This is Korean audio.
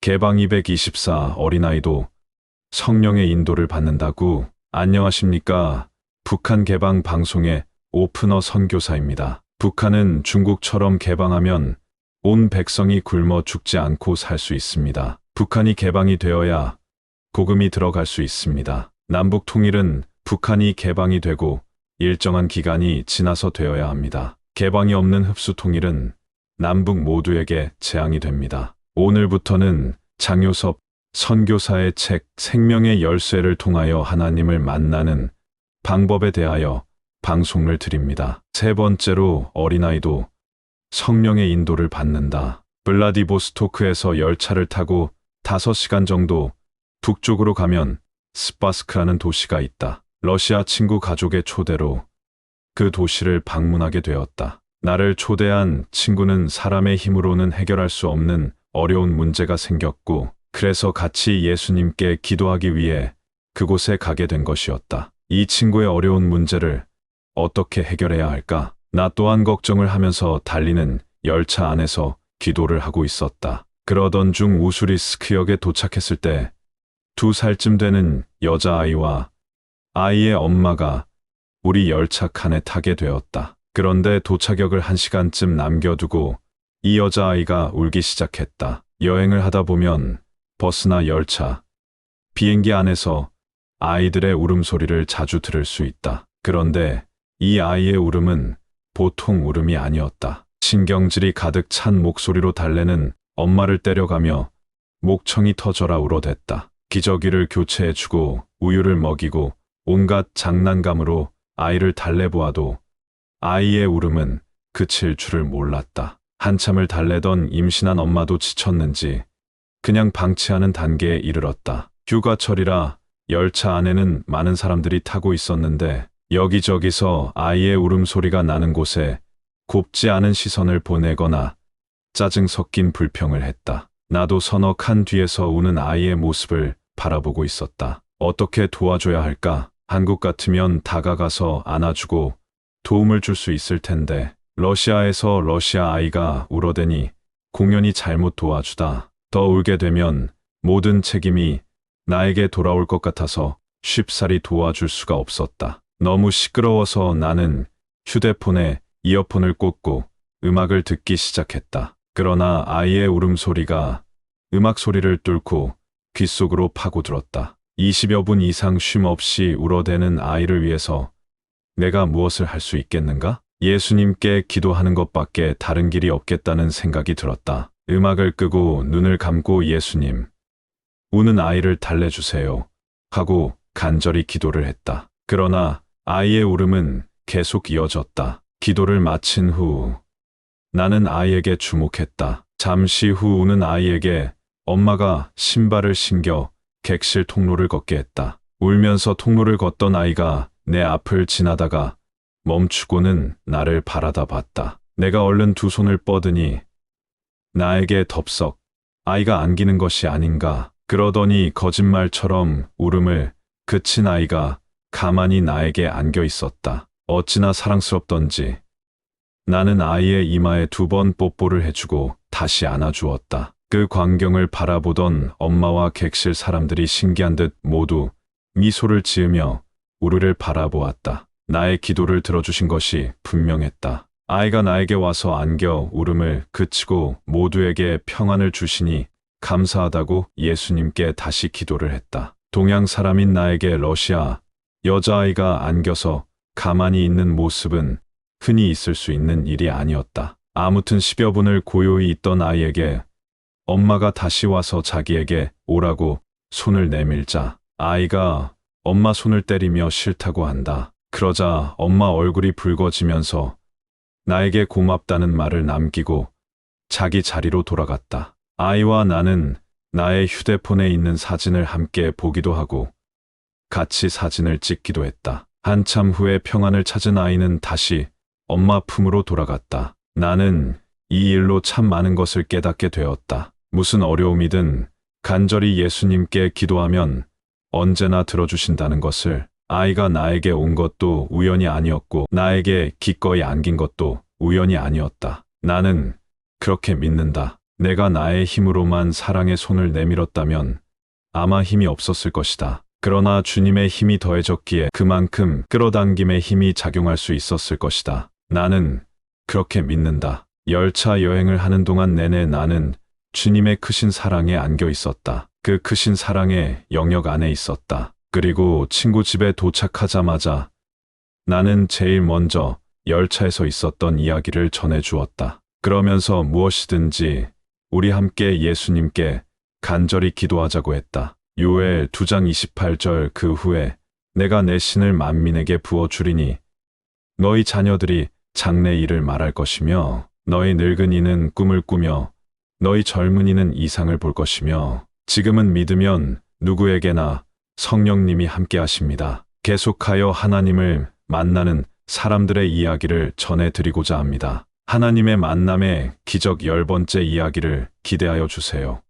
개방 224 어린아이도 성령의 인도를 받는다고. 안녕하십니까. 북한 개방 방송의 오프너 선교사입니다. 북한은 중국처럼 개방하면 온 백성이 굶어 죽지 않고 살 수 있습니다. 북한이 개방이 되어야 복음이 들어갈 수 있습니다. 남북 통일은 북한이 개방이 되고 일정한 기간이 지나서 되어야 합니다. 개방이 없는 흡수 통일은 남북 모두에게 재앙이 됩니다. 오늘부터는 장요섭 선교사의 책 생명의 열쇠를 통하여 하나님을 만나는 방법에 대하여 방송을 드립니다. 세 번째로 어린아이도 성령의 인도를 받는다. 블라디보스토크에서 열차를 타고 5시간 정도 북쪽으로 가면 스파스크라는 도시가 있다. 러시아 친구 가족의 초대로 그 도시를 방문하게 되었다. 나를 초대한 친구는 사람의 힘으로는 해결할 수 없는 어려운 문제가 생겼고, 그래서 같이 예수님께 기도하기 위해 그곳에 가게 된 것이었다. 이 친구의 어려운 문제를 어떻게 해결해야 할까? 나 또한 걱정을 하면서 달리는 열차 안에서 기도를 하고 있었다. 그러던 중 우수리스크역에 도착했을 때 2살쯤 되는 여자아이와 아이의 엄마가 우리 열차 칸에 타게 되었다. 그런데 도착역을 1시간쯤 남겨두고 이 여자아이가 울기 시작했다. 여행을 하다 보면 버스나 열차, 비행기 안에서 아이들의 울음소리를 자주 들을 수 있다. 그런데 이 아이의 울음은 보통 울음이 아니었다. 신경질이 가득 찬 목소리로 달래는 엄마를 때려가며 목청이 터져라 울어댔다. 기저귀를 교체해주고 우유를 먹이고 온갖 장난감으로 아이를 달래보아도 아이의 울음은 그칠 줄을 몰랐다. 한참을 달래던 임신한 엄마도 지쳤는지 그냥 방치하는 단계에 이르렀다. 휴가철이라 열차 안에는 많은 사람들이 타고 있었는데 여기저기서 아이의 울음소리가 나는 곳에 곱지 않은 시선을 보내거나 짜증 섞인 불평을 했다. 나도 서너 칸 뒤에서 우는 아이의 모습을 바라보고 있었다. 어떻게 도와줘야 할까? 한국 같으면 다가가서 안아주고 도움을 줄 수 있을 텐데 러시아에서 러시아 아이가 울어대니 공연히 잘못 도와주다. 더 울게 되면 모든 책임이 나에게 돌아올 것 같아서 쉽사리 도와줄 수가 없었다. 너무 시끄러워서 나는 휴대폰에 이어폰을 꽂고 음악을 듣기 시작했다. 그러나 아이의 울음소리가 음악 소리를 뚫고 귓속으로 파고들었다. 20여 분 이상 쉼 없이 울어대는 아이를 위해서 내가 무엇을 할 수 있겠는가? 예수님께 기도하는 것밖에 다른 길이 없겠다는 생각이 들었다. 음악을 끄고 눈을 감고 예수님, 우는 아이를 달래주세요 하고 간절히 기도를 했다. 그러나 아이의 울음은 계속 이어졌다. 기도를 마친 후 나는 아이에게 주목했다. 잠시 후 우는 아이에게 엄마가 신발을 신겨 객실 통로를 걷게 했다. 울면서 통로를 걷던 아이가 내 앞을 지나다가 멈추고는 나를 바라다 봤다. 내가 얼른 두 손을 뻗으니 나에게 덥석 아이가 안기는 것이 아닌가. 그러더니 거짓말처럼 울음을 그친 아이가 가만히 나에게 안겨 있었다. 어찌나 사랑스럽던지 나는 아이의 이마에 2번 뽀뽀를 해주고 다시 안아주었다. 그 광경을 바라보던 엄마와 객실 사람들이 신기한 듯 모두 미소를 지으며 우리를 바라보았다. 나의 기도를 들어주신 것이 분명했다. 아이가 나에게 와서 안겨 울음을 그치고 모두에게 평안을 주시니 감사하다고 예수님께 다시 기도를 했다. 동양 사람인 나에게 러시아 여자아이가 안겨서 가만히 있는 모습은 흔히 있을 수 있는 일이 아니었다. 아무튼 10여 분을 고요히 있던 아이에게 엄마가 다시 와서 자기에게 오라고 손을 내밀자 아이가 엄마 손을 때리며 싫다고 한다. 그러자 엄마 얼굴이 붉어지면서 나에게 고맙다는 말을 남기고 자기 자리로 돌아갔다. 아이와 나는 나의 휴대폰에 있는 사진을 함께 보기도 하고 같이 사진을 찍기도 했다. 한참 후에 평안을 찾은 아이는 다시 엄마 품으로 돌아갔다. 나는 이 일로 참 많은 것을 깨닫게 되었다. 무슨 어려움이든 간절히 예수님께 기도하면 언제나 들어주신다는 것을. 아이가 나에게 온 것도 우연이 아니었고 나에게 기꺼이 안긴 것도 우연이 아니었다. 나는 그렇게 믿는다. 내가 나의 힘으로만 사랑의 손을 내밀었다면 아마 힘이 없었을 것이다. 그러나 주님의 힘이 더해졌기에 그만큼 끌어당김의 힘이 작용할 수 있었을 것이다. 나는 그렇게 믿는다. 열차 여행을 하는 동안 내내 나는 주님의 크신 사랑에 안겨 있었다. 그 크신 사랑의 영역 안에 있었다. 그리고 친구 집에 도착하자마자 나는 제일 먼저 열차에서 있었던 이야기를 전해 주었다. 그러면서 무엇이든지 우리 함께 예수님께 간절히 기도하자고 했다. 요엘 2장 28절 그 후에 내가 내 신을 만민에게 부어주리니 너희 자녀들이 장래 일을 말할 것이며 너희 늙은이는 꿈을 꾸며 너희 젊은이는 이상을 볼 것이며 지금은 믿으면 누구에게나 성령님이 함께 하십니다. 계속하여 하나님을 만나는 사람들의 이야기를 전해드리고자 합니다. 하나님의 만남의 기적 10번째 이야기를 기대하여 주세요.